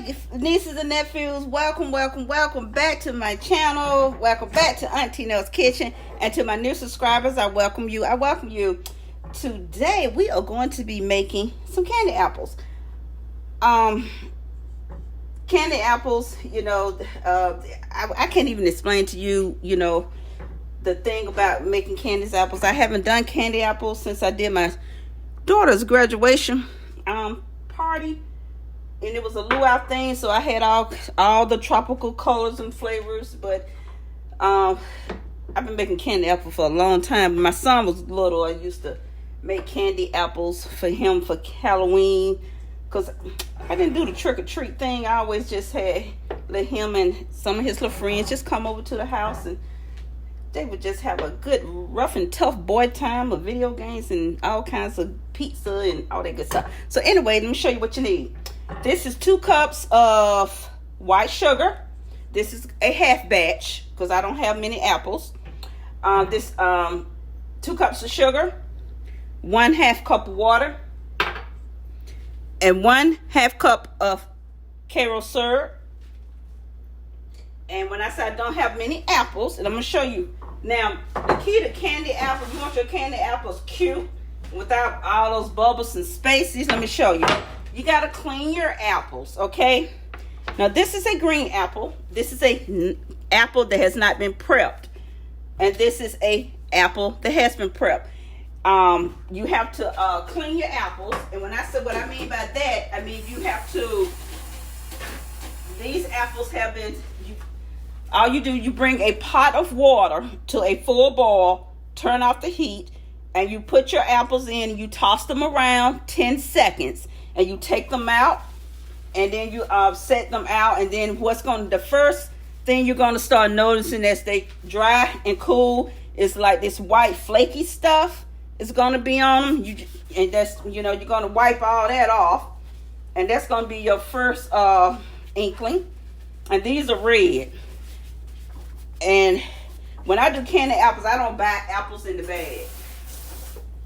Hi, nieces and nephews. Welcome back to my channel. Welcome back to Auntie Nell's Kitchen. And to my new subscribers, I welcome you. Today, we are going to be making some candy apples. Candy apples, I can't even explain to you, the thing about making candy apples. I haven't done candy apples since I did my daughter's graduation party. And it was a luau thing, so I had all the tropical colors and flavors. But I've been making candy apple for a long time. When my son was little, I used to make candy apples for him for Halloween. Because I didn't do the trick-or-treat thing. I always just let him and some of his little friends just come over to the house. And they would just have a good rough and tough boy time of video games and all kinds of pizza and all that good stuff. So anyway, let me show you what you need. This is 2 cups of white sugar. This is a half batch because I don't have many apples. 2 cups of sugar, 1/2 cup of water, and 1/2 cup of Karo syrup. And when I say I don't have many apples, and I'm going to show you. Now, the key to candy apples, you want your candy apples cute without all those bubbles and spaces. Let me show you. You got to clean your apples, okay? Now, this is a green apple. This is a apple that has not been prepped. And this is a apple that has been prepped. You have to clean your apples. And when I say what I mean by that, I mean you have to, these apples have been, all you do, you bring a pot of water to a full boil, turn off the heat, and you put your apples in and you toss them around 10 seconds. And you take them out, and then you set them out, and then the first thing you're going to start noticing as they dry and cool is like this white flaky stuff is going to be on them. And that's, you're going to wipe all that off, and that's going to be your first inkling. And these are red. And when I do candy apples, I don't buy apples in the bag.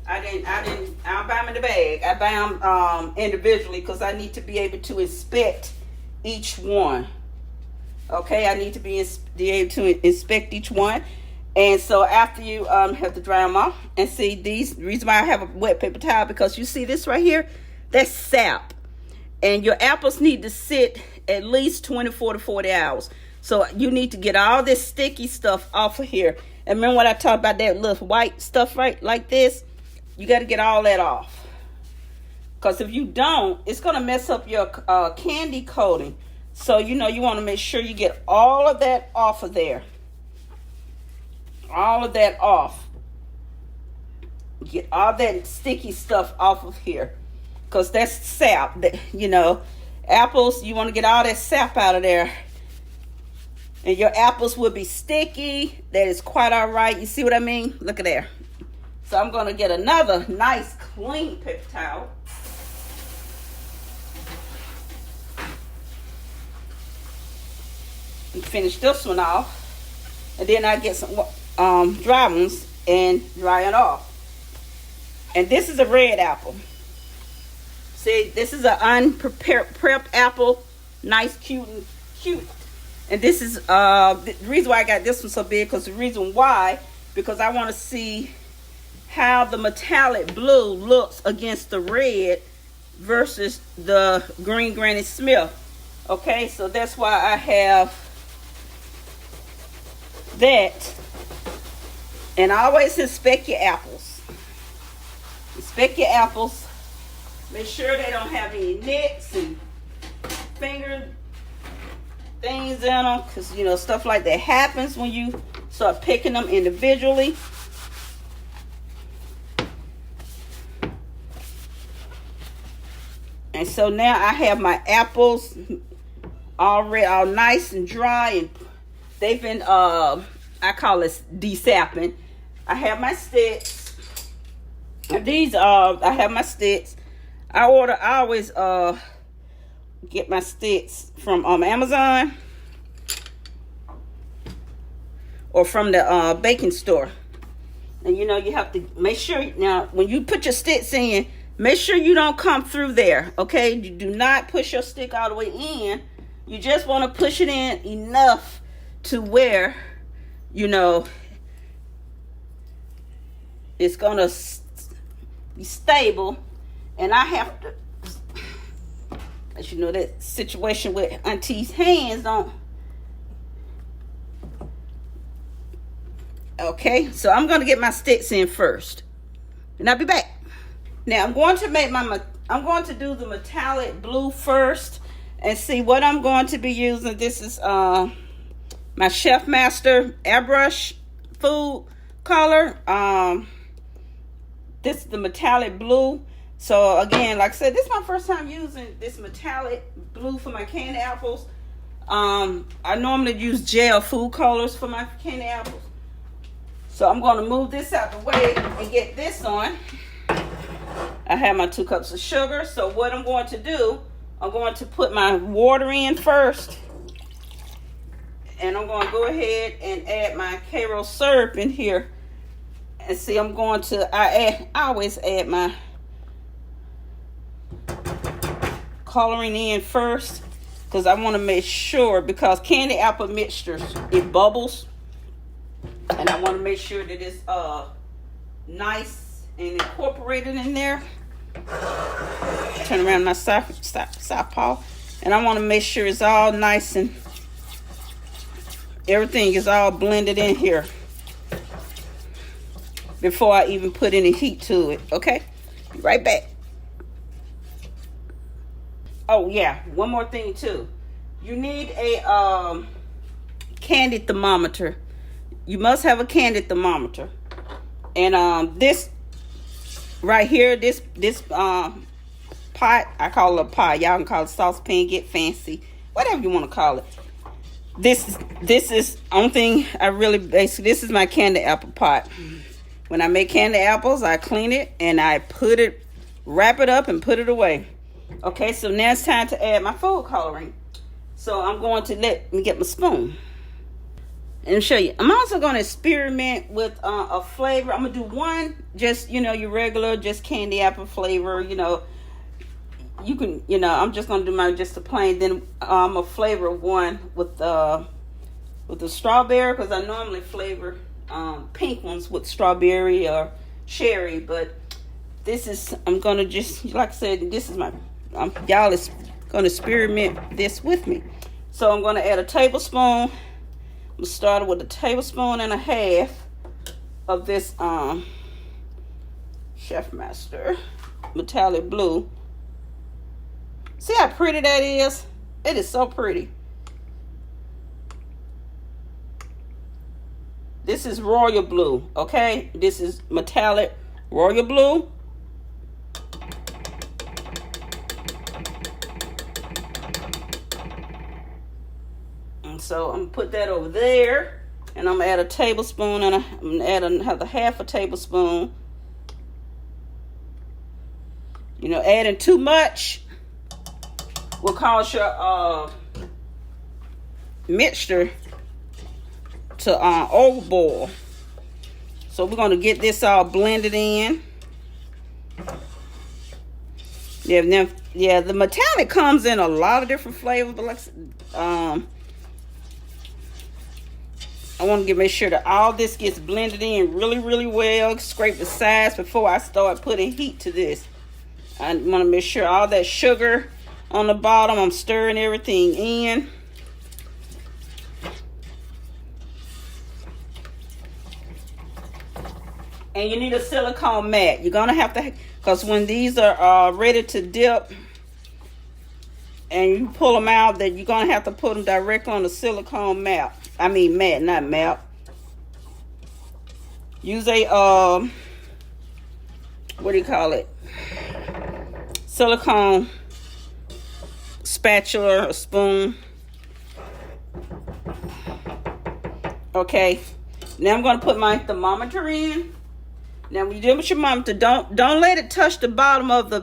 I don't buy them in the bag. I buy them individually because I need to be able to inspect each one. Okay, I need to be able to inspect each one. And so after you have to dry them off, and see these, the reason why I have a wet paper towel, because you see this right here, that's sap. And your apples need to sit at least 24 to 40 hours. So you need to get all this sticky stuff off of here. And remember what I talked about, that little white stuff right like this? You got to get all that off. Because if you don't, it's going to mess up your candy coating. So, you want to make sure you get all of that off of there. All of that off. Get all that sticky stuff off of here. Because that's sap. Apples, you want to get all that sap out of there. And your apples will be sticky. That is quite all right. You see what I mean? Look at there. So I'm going to get another nice clean paper towel. And finish this one off. And then I get some dry ones and dry it off. And this is a red apple. See, this is an unprepped apple. Nice, cute. And this is the reason why I got this one so big, because I want to see how the metallic blue looks against the red versus the green Granny Smith. Okay, so that's why I have that. And always inspect your apples. Inspect your apples. Make sure they don't have any nicks and finger things in them, because stuff like that happens when you start picking them individually. And so now I have my apples already all nice and dry, and they've been I call it de-sapping. I have my sticks. And these I have my sticks. I always get my sticks from Amazon or from the baking store. And you have to make sure, now when you put your sticks in, Make sure you don't come through there, okay? You do not push your stick all the way in. You just want to push it in enough to where, you know, it's going to be stable. And I have to, as you know, that situation with Auntie's hands don't. Okay, so I'm going to get my sticks in first. And I'll be back. Now I'm going to do the metallic blue first and see what I'm going to be using. This is my Chef Master airbrush food color. This is the metallic blue. So again, like I said, this is my first time using this metallic blue for my candy apples. I normally use gel food colors for my candy apples. So I'm going to move this out the way and get this on. I have my 2 cups of sugar. So what I'm going to do, I'm going to put my water in first. And I'm going to go ahead and add my Karo syrup in here. And see, I'm going to, I always add my coloring in first. Because I want to make sure, because candy apple mixtures, it bubbles. And I want to make sure that it's nice and incorporated in there. Turn around my southpaw. And I want to make sure it's all nice and everything is all blended in here before I even put any heat to it. Okay? Be right back. Oh yeah, one more thing too. You need a candy thermometer. You must have a candy thermometer. And this right here, this pot, I call it a pot. Y'all can call it saucepan, get fancy, whatever you want to call it. This is only thing I really basically, this is my candy apple pot. When I make candy apples, I clean it and I wrap it up and put it away. Okay, so now it's time to add my food coloring. So I'm going to let me get my spoon and show you. I'm also going to experiment with a flavor. I'm going to do one, just, you know, your regular, just candy apple flavor, you know. You can, you know, I'm just going to do my, just a plain. Then I'm going to flavor one with the strawberry, because I normally flavor pink ones with strawberry or cherry. But this is, I'm going to just, like I said, this is my, y'all is going to experiment this with me. So I'm going to add a tablespoon. I'm starting with a tablespoon and a half of this Chef Master metallic blue. See how pretty that is? It is so pretty. This is royal blue, okay? This is metallic royal blue. So I'm gonna put that over there, and I'm gonna add a tablespoon, and I'm gonna add another half a tablespoon. You know, adding too much will cause your mixture to overboil. So we're gonna get this all blended in. Yeah, the metallic comes in a lot of different flavors, but like I want to make sure that all this gets blended in really, really well. Scrape the sides before I start putting heat to this. I want to make sure all that sugar on the bottom, I'm stirring everything in. And you need a silicone mat. You're going to have to, because when these are ready to dip and you pull them out, then you're going to have to put them directly on the silicone mat. I mean mat, not mat. Use a, what do you call it? Silicone spatula or spoon. Okay. Now I'm going to put my thermometer in. Now when you do with your thermometer, don't let it touch the bottom of the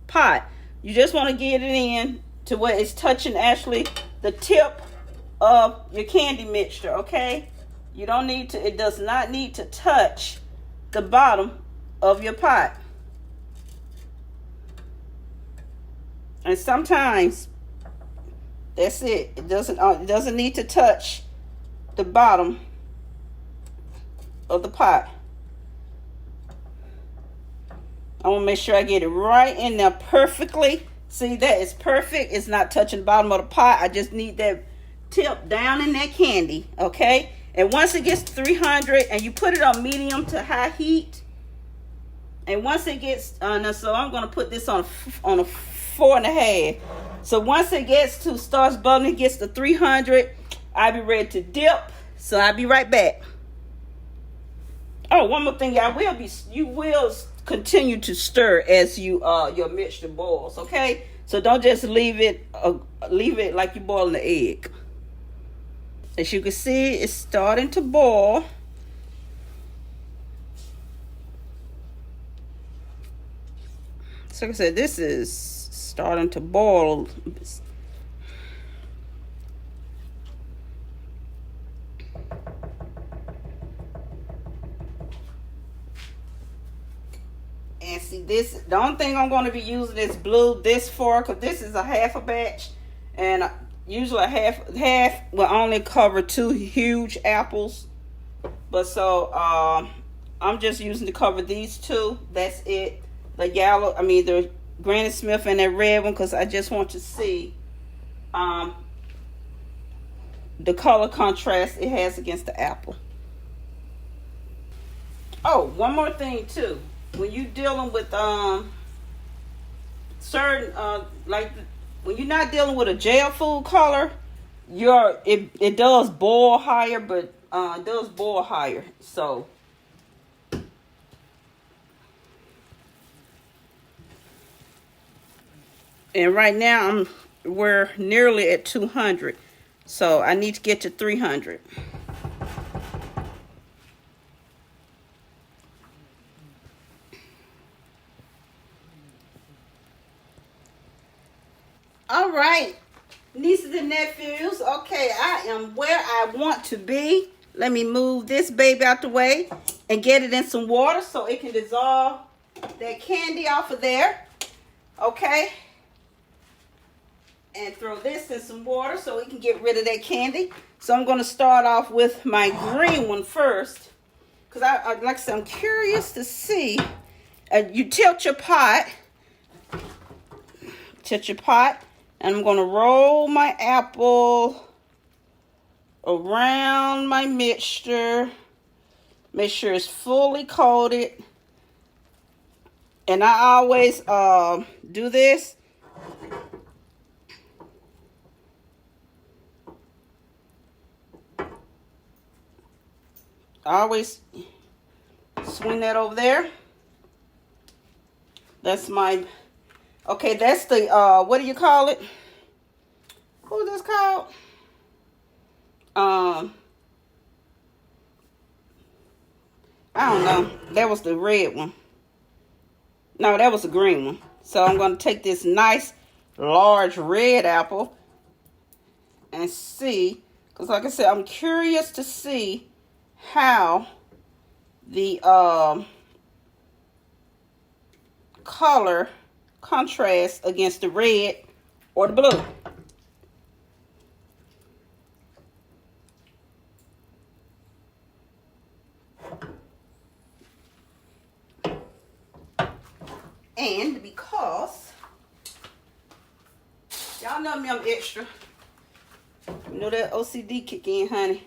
pot. You just want to get it in to where it's touching actually the tip of your candy mixture, okay? You don't need to, it does not need to touch the bottom of your pot. And sometimes that's it. It doesn't need to touch the bottom of the pot. I want to make sure I get it right in there perfectly. See, that is perfect. It's not touching the bottom of the pot. I just need that tip down in that candy, okay? And once it gets 300, and you put it on medium to high heat, and once it gets, so I'm going to put this on a 4.5. So once it gets to, starts bubbling, it gets to 300, I'll be ready to dip. So I'll be right back. Oh, one more thing, you will continue to stir as your mixture boils, okay? So don't just leave it like you're boiling the egg. As you can see, it's starting to boil. So like I said, this is starting to boil. And see, this, the only thing I'm going to be using is this for, because this is a half a batch, and usually a half will only cover 2 huge apples. But so I'm just using to cover these 2. That's it. The Granny Smith and that red one, because I just want to see the color contrast it has against the apple. Oh, one more thing too. When you're dealing with certain when you're not dealing with a jail food color, it does boil higher, but it does boil higher. So and right now we're nearly at 200, so I need to get to 300. All right, nieces and nephews. Okay, I am where I want to be. Let me move this baby out the way and get it in some water so it can dissolve that candy off of there. Okay. And throw this in some water so we can get rid of that candy. So I'm going to start off with my green one first, because like I said, I'm curious to see. You tilt your pot, and I'm going to roll my apple around my mixture. Make sure it's fully coated. And I always do this. I always swing that over there. That's my, okay, that's the, what do you call it? What is this called? I don't know. That was the red one. No, that was the green one. So I'm going to take this nice, large red apple and see, because like I said, I'm curious to see how the color contrasts against the red or the blue. And because y'all know me, I'm extra. You know that OCD kick in, honey.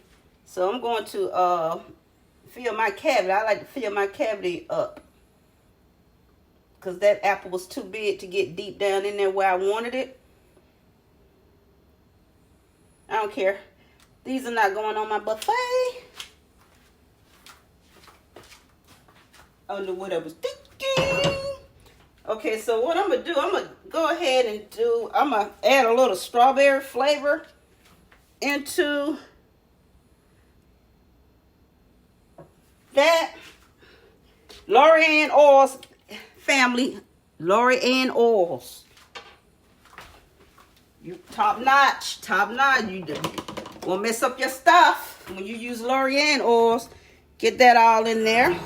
So I'm going to fill my cavity. I like to fill my cavity up, because that apple was too big to get deep down in there where I wanted it. I don't care. These are not going on my buffet. I don't know what I was thinking. Okay, so what I'm going to do, I'm going to go ahead and I'm going to add a little strawberry flavor into that. Lorianne Oils family, Lorianne Oils. You top notch. You won't mess up your stuff when you use Lorianne Oils. Get that all in there.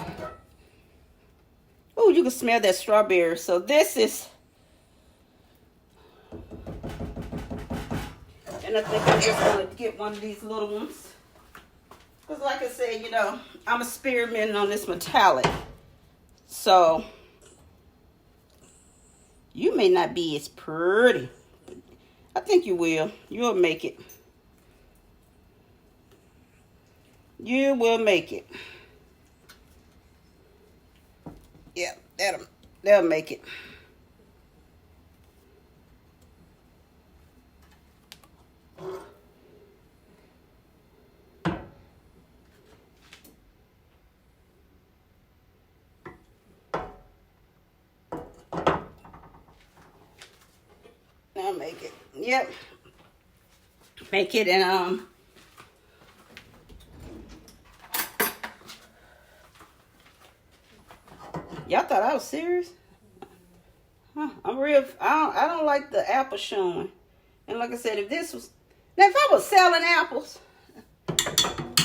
Oh, you can smell that strawberry. So this is And I think I'm just going to get one of these little ones. Because like I said, you know, I'm experimenting on this metallic. So, you may not be as pretty. I think you will. You'll make it. You will make it. Yeah, that'll make it. I'll make it. Yep. Make it and y'all thought I was serious? Huh, I'm real. I don't like the apple showing. And like I said, if this was now, if I was selling apples,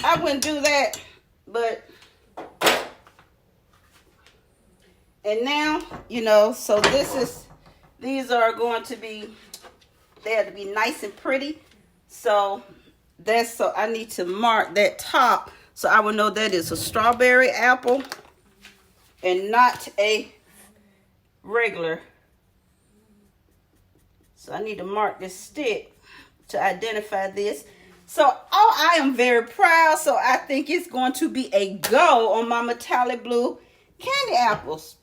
I wouldn't do that. But and now, you know, so these are going to be, they have to be nice and pretty. So I need to mark that top so I will know that it's a strawberry apple and not a regular. So I need to mark this stick to identify this. So I am very proud. So I think it's going to be a go on my metallic blue candy apples.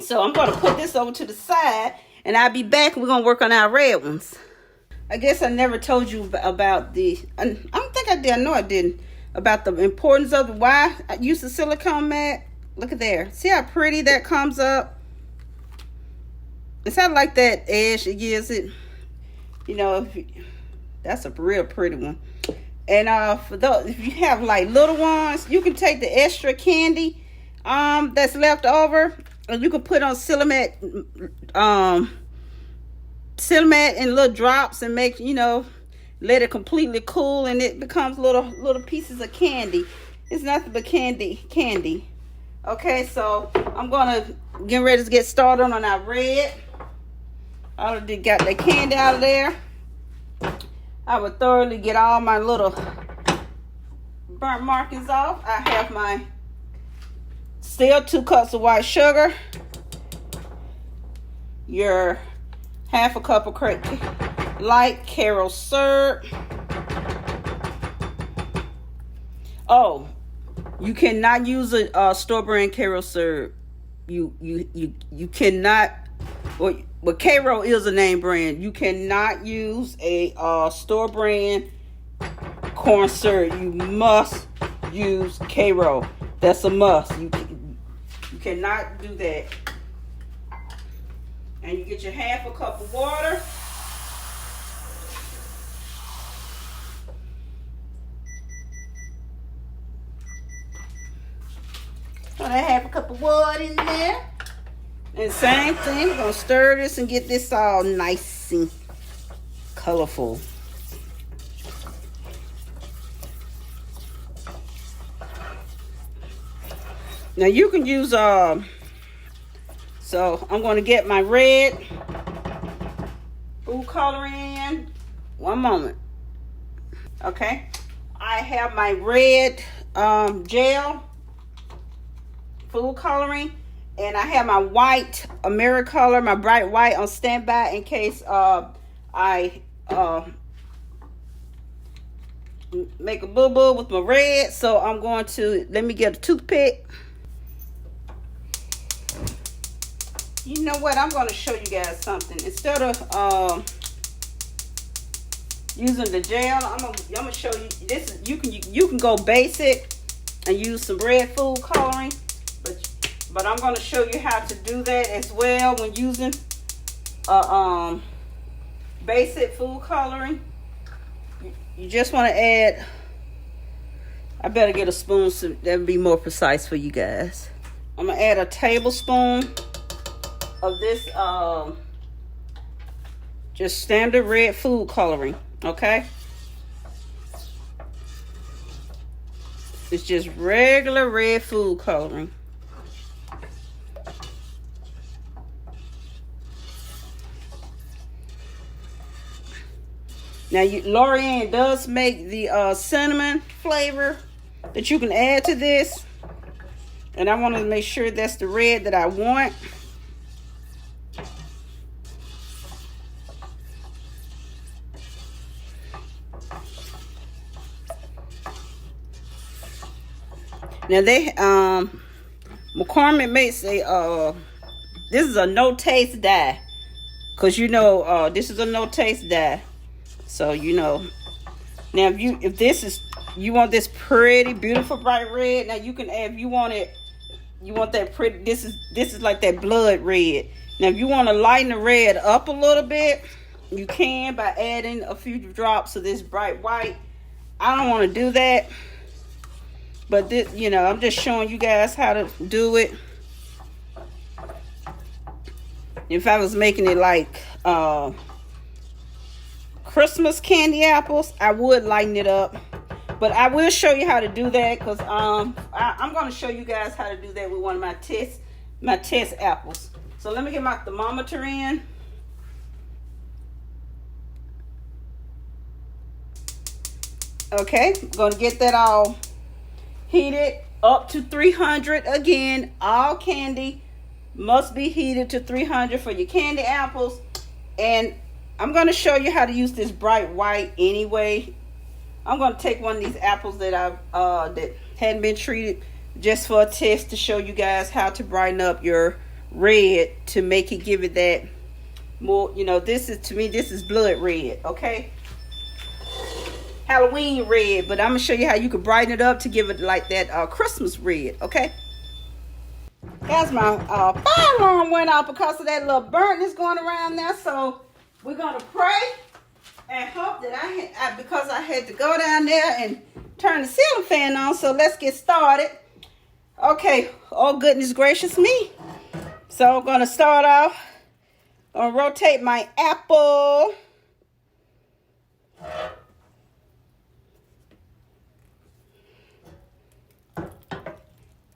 So I'm going to put this over to the side and I'll be back and we're going to work on our red ones. I guess I never told you about I don't think I did. I know I didn't. About the importance of why I use the silicone mat. Look at there. See how pretty that comes up? It's not like that edge. It gives it, you know, that's a real pretty one. And for those, if you have like little ones, you can take the extra candy that's left over, and you can put on Silamat in little drops and make, you know, let it completely cool and it becomes little pieces of candy. It's nothing but candy. Okay, so I'm gonna get ready to get started on our red. I already got the candy out of there. I would thoroughly get all my little burnt markings off. I have my still 2 cups of white sugar, your half a cup of light Karo syrup. Oh, you cannot use a store brand Karo syrup. You cannot. Well, Karo is a name brand. You cannot use a store brand corn syrup. You must use Karo. That's a must. You cannot do that. And you get your half a cup of water. Put a half a cup of water in there. And same thing, we're going to stir this and get this all nice and colorful. Now you can use, so I'm going to get my red food coloring in. One moment. Okay. I have my red gel food coloring. And I have my white AmeriColor, my bright white on standby in case I make a boo-boo with my red. So I'm going to, let me get a toothpick. You know what? I'm going to show you guys something. Instead of using the gel, I'm gonna show you this. You can go basic and use some red food coloring, but I'm going to show you how to do that as well when using basic food coloring. You just want to add, I better get a spoon so that would be more precise for you guys. I'm going to add a tablespoon of this just standard red food coloring, okay? It's just regular red food coloring. Now, Lorianne does make the cinnamon flavor that you can add to this. And I want to make sure that's the red that I want. Now McCormick makes a this is a no taste dye, cause this is a no taste dye. So now if this is, you want this pretty beautiful bright red, now you can add, if you want it, you want that pretty, this is like that blood red. Now if you want to lighten the red up a little bit, you can by adding a few drops of this bright white. I don't want to do that, but this, I'm just showing you guys how to do it. If I was making it like Christmas candy apples, I would lighten it up. But I will show you how to do that, because I'm going to show you guys how to do that with one of my test apples. So let me get my thermometer in. Okay, I'm going to get that all heated up to 300. Again, all candy must be heated to 300 for your candy apples. And I'm going to show you how to use this bright white anyway. I'm going to take one of these apples that that hadn't been treated, just for a test, to show you guys how to brighten up your red to make it, give it that more, this is blood red, okay? Halloween red, but I'm going to show you how you can brighten it up to give it like that Christmas red, okay? Guys, my fire alarm went off because of that little burnt that's going around there, so we're going to pray and hope that because I had to go down there and turn the ceiling fan on. So let's get started. Okay. Oh, goodness gracious me. So I'm going to start off. I'm going to rotate my apple.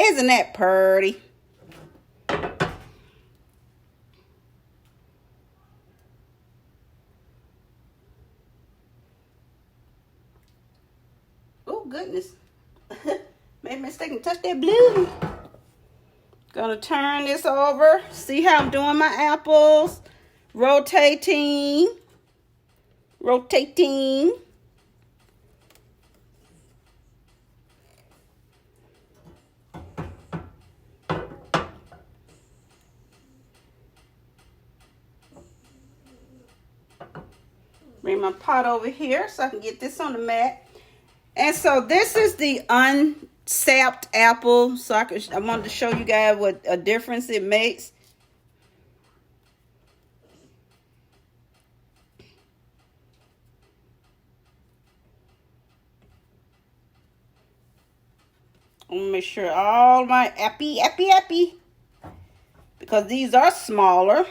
Isn't that pretty? Goodness. Made a mistake and touched that blue. Gonna turn this over. See how I'm doing my apples. Rotating. Bring my pot over here so I can get this on the mat. And so this is the unsapped apple. So I wanted to show you guys what a difference it makes. I'm gonna make sure all my appy, because these are smaller.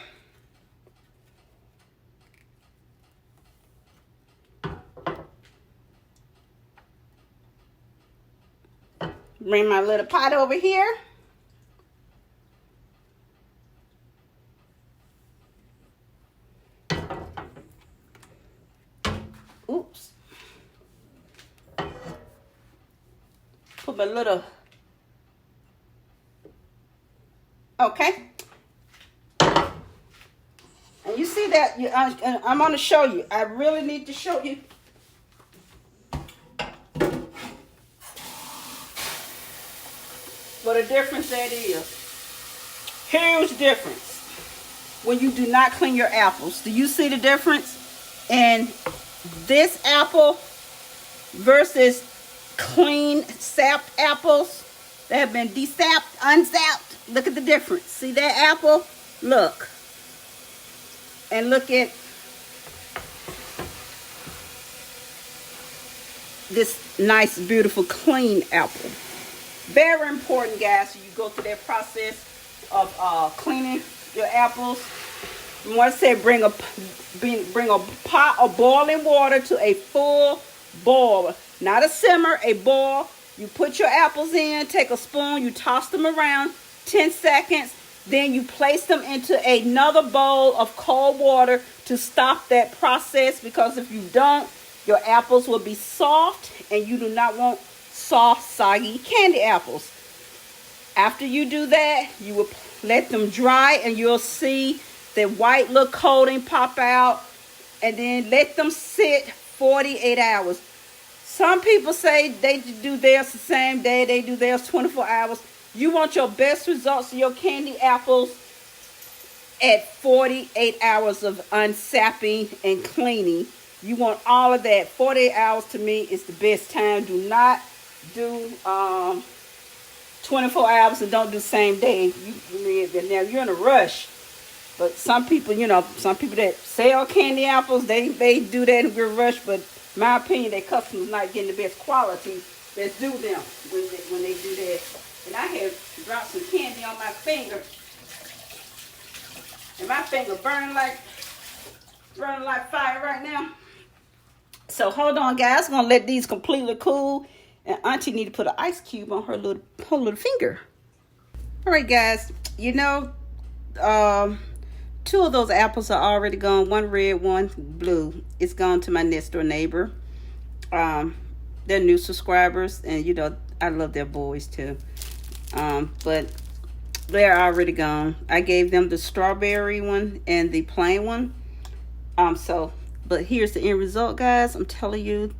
Bring my little pot over here. Oops. Put my little... Okay. And you see that, I'm going to show you. I really need to show you. What a difference that is. Huge difference when you do not clean your apples. Do you see the difference in this apple versus clean sapped apples that have been desapped, unsapped? Look at the difference. See that apple? Look. And look at this nice, beautiful, clean apple. Very important, guys, so you go through that process of cleaning your apples. You want to say bring a pot of boiling water to a full boil, not a simmer, a boil. You put your apples in, take a spoon, you toss them around 10 seconds, Then you place them into another bowl of cold water to stop that process, because if you don't, your apples will be soft, and you do not want soft, soggy candy apples. After you do that, you will let them dry, and you'll see the white little coating pop out, and then let them sit 48 hours. Some people say they do theirs the same day. They do theirs 24 hours. You want your best results of your candy apples at 48 hours of unsapping and cleaning. You want all of that. 48 hours to me is the best time. Do not do 24 hours and don't do same day. Now you're in a rush. But some people, some people that sell candy apples, they do that in a rush. But in my opinion, their customers not getting the best quality that's due them when they do that. And I have dropped some candy on my finger, and my finger burning like fire right now. So hold on, guys. I'm gonna let these completely cool, and Auntie need to put an ice cube on her little finger. All right, guys. 2 of those apples are already gone. One red, one blue. It's gone to my next door neighbor. They're new subscribers, and I love their boys too. But they're already gone. I gave them the strawberry one and the plain one. But here's the end result, guys. I'm telling you,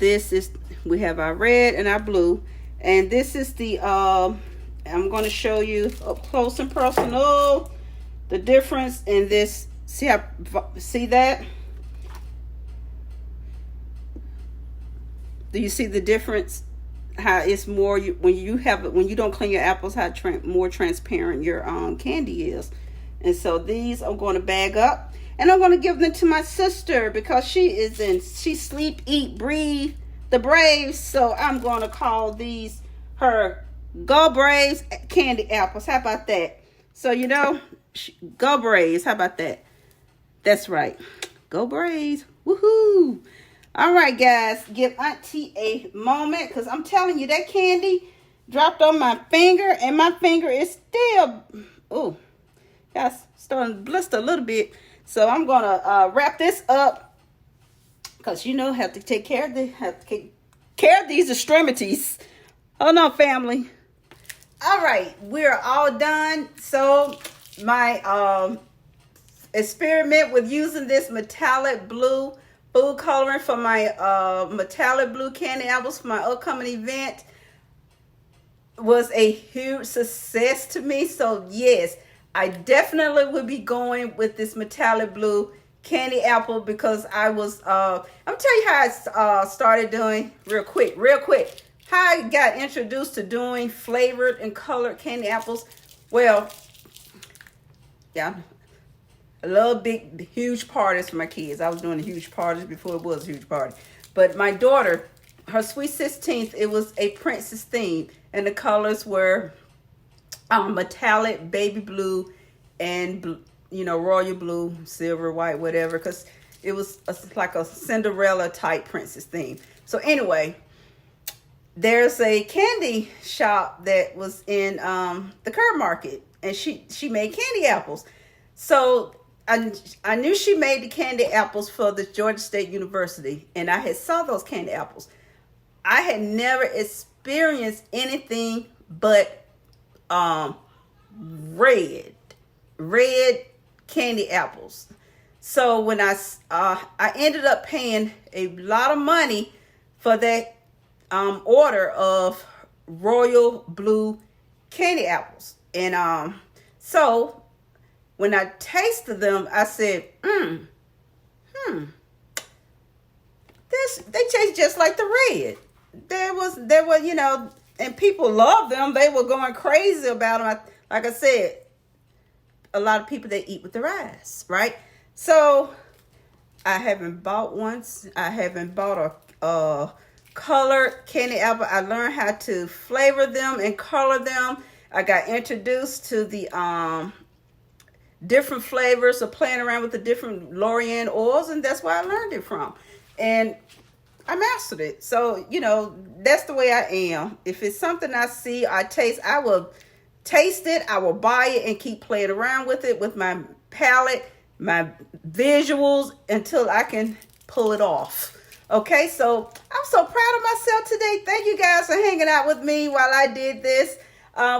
we have our red and our blue, and this is the I'm going to show you up close and personal the difference in this. See that? Do you see the difference? How it's more when you don't clean your apples, how more transparent your candy is. And so these I'm going to bag up, and I'm going to give them to my sister, because she sleep, eat, breathe the Braves. So I'm going to call these her Go Braves candy apples. How about that? So Go Braves. How about that? That's right. Go Braves. Woohoo! All right, guys, give Auntie a moment, because I'm telling you, that candy dropped on my finger, and my finger is still, that's starting to blister a little bit. So I'm going to wrap this up, because, have to take care of these extremities. Hold on, family. All right, we're all done. So my experiment with using this metallic blue food coloring for my metallic blue candy apples for my upcoming event was a huge success to me. So yes, I definitely will be going with this metallic blue candy apple, because I was I'm tell you how I started doing real quick how I got introduced to doing flavored and colored candy apples. Well, yeah, I love huge parties for my kids. I was doing huge parties before it was a huge party. But my daughter, her sweet 16th, it was a princess theme, and the colors were metallic, baby blue, and royal blue, silver, white, whatever, because it was like a Cinderella type princess theme. So anyway, there's a candy shop that was in the Curb Market, and she made candy apples. So I knew she made the candy apples for the Georgia State University, and I had saw those candy apples. I had never experienced anything but red candy apples. So when I ended up paying a lot of money for that order of royal blue candy apples, and so when I tasted them, I said, they taste just like the red. There were, and people loved them. They were going crazy about them. Like I said, a lot of people, they eat with their eyes, right? So I haven't bought once. I haven't bought a colored candy apple. I learned how to flavor them and color them. I got introduced to the different flavors of playing around with the different L'Oreal oils, and that's where I learned it from, and I mastered it. So that's the way I am. If it's something I see, I taste, I will taste it, I will buy it and keep playing around with it with my palette, my visuals, until I can pull it off. Okay, so I'm so proud of myself today. Thank you guys for hanging out with me while I did this.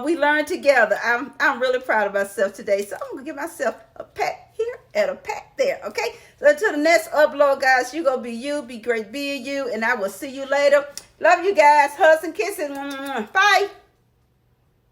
We learned together. I'm really proud of myself today. So I'm gonna give myself a pat here and a pat there. Okay. So until the next upload, guys, you gonna be you. Be great being you, and I will see you later. Love you guys. Hugs and kisses. Bye.